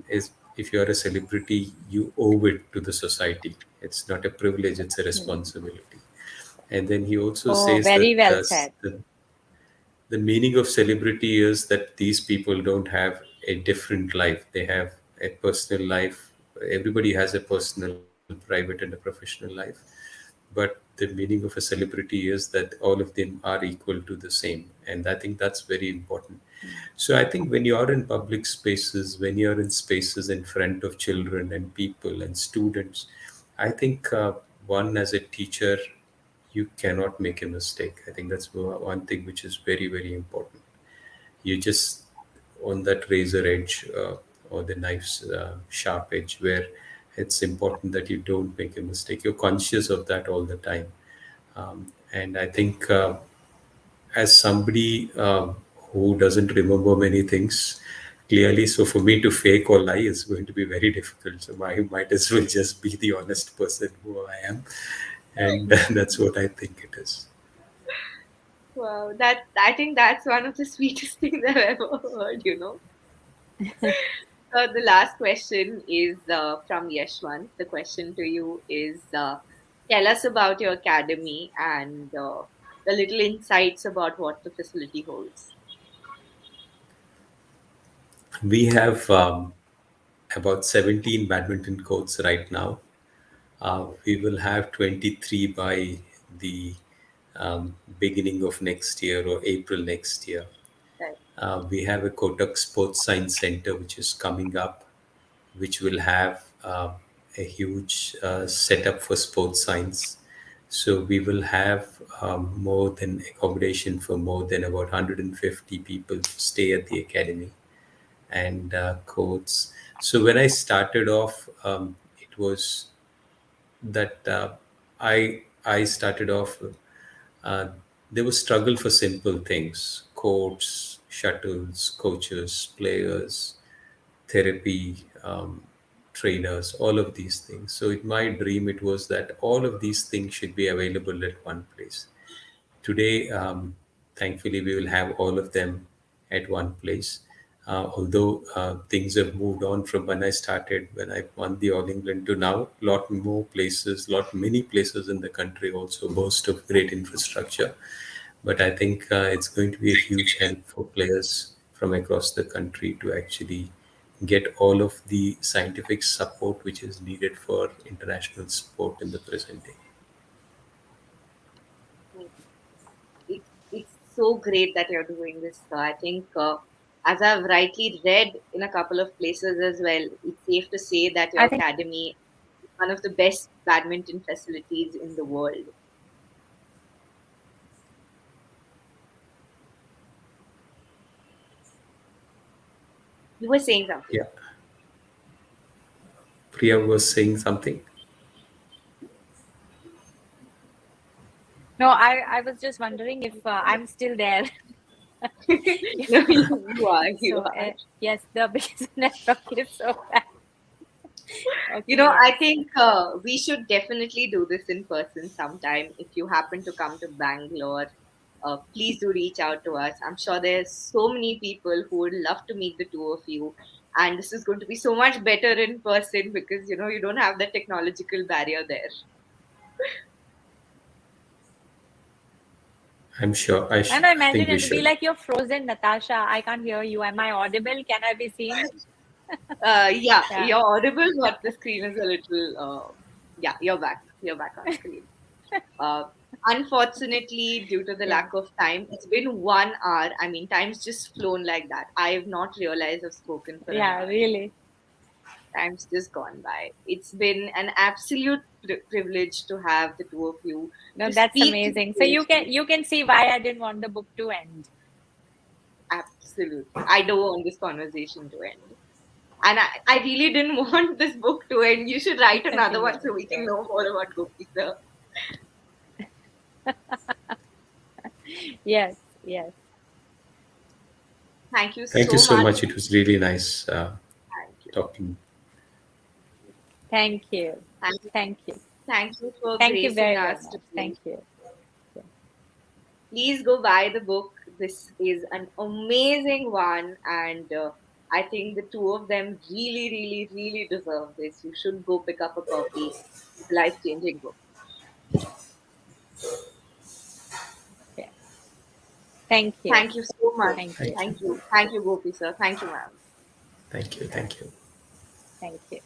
is if you are a celebrity, you owe it to the society. It's not a privilege, it's a responsibility. And then he also Oh, says very that well said. the meaning of celebrity is that these people don't have a different life. They have a personal life. Everybody has a personal, private, and a professional life. But the meaning of a celebrity is that all of them are equal to the same. And I think that's very important. So I think when you are in public spaces, when you're in spaces in front of children and people and students, I think one as a teacher, you cannot make a mistake. I think that's one thing which is very, very important. You just on that razor edge or the knife's sharp edge where it's important that you don't make a mistake. You're conscious of that all the time. And I think as somebody who doesn't remember many things clearly, so for me to fake or lie is going to be very difficult. So I might as well just be the honest person who I am. And that's what I think it is. Wow, that I think that's one of the sweetest things I've ever heard. The last question is from Yashwant. The question to you is tell us about your academy and the little insights about what the facility holds. We have about 17 badminton courts right now. We will have 23 by the beginning of next year or April next year. Right. We have a Kotak Sports Science Center which is coming up, which will have a huge setup for sports science. So we will have more than accommodation for more than about 150 people to stay at the academy and courts. So when I started off, it was that I started off. Uh, there was struggle for simple things: courts, shuttles, coaches, players, therapy, trainers, all of these things. So in my dream, it was that all of these things should be available at one place. Today, thankfully, we will have all of them at one place. Although things have moved on from when I started, when I won the All England to now, lot more places, lot many places in the country also boast of great infrastructure. But I think it's going to be a huge help for players from across the country to actually get all of the scientific support which is needed for international sport in the present day. It's so great that you're doing this. I think, as I've rightly read in a couple of places as well, it's safe to say that your I think academy is one of the best badminton facilities in the world. You were saying something. Yeah, Priya was saying something. No, I was just wondering if I'm still there. Yeah. No, you are. You So are. yes, the because the network is so bad. You Okay, know, I yes. think we should definitely do this in person sometime. If you happen to come to Bangalore, please do reach out to us. I'm sure there's so many people who would love to meet the two of you. And this is going to be so much better in person because, you don't have the technological barrier there. I'm sure. And I Think imagine we it'll be should. like you're frozen, Natasha. I can't hear you. Am I audible? Can I be seen? Yeah, Yeah, you're audible, but the screen is a little, yeah, you're back. You're back on screen. Uh, Unfortunately, due to the yeah, lack of time, it's been 1 hour. I mean, time's just flown like that. I have not realized I've spoken for an yeah, hour. really. Time's just gone by. It's been an absolute privilege to have the two of you No, to that's speak to amazing. So you. you can see why I didn't want the book to end. Absolutely. I don't want this conversation to end. And I really didn't want this book to end. You should write another one Yes, so we can yes, know more about Gopi sir. yes, yes. Thank you Thank you so so much. much. It was really nice Thank you. talking. Thank you. Thank you. Thank you. Thank you for Thank you gracing very, very us much. today. Thank you. Yeah. Please go buy the book. This is an amazing one, and I think the two of them really, really, really deserve this. You should go pick up a copy. It's a life changing book. Yeah. Thank you. Thank you so much. Thank you. Thank you. Thank you. Thank you, Gopi sir. Thank you, ma'am. Thank you. Thank you. Thank you.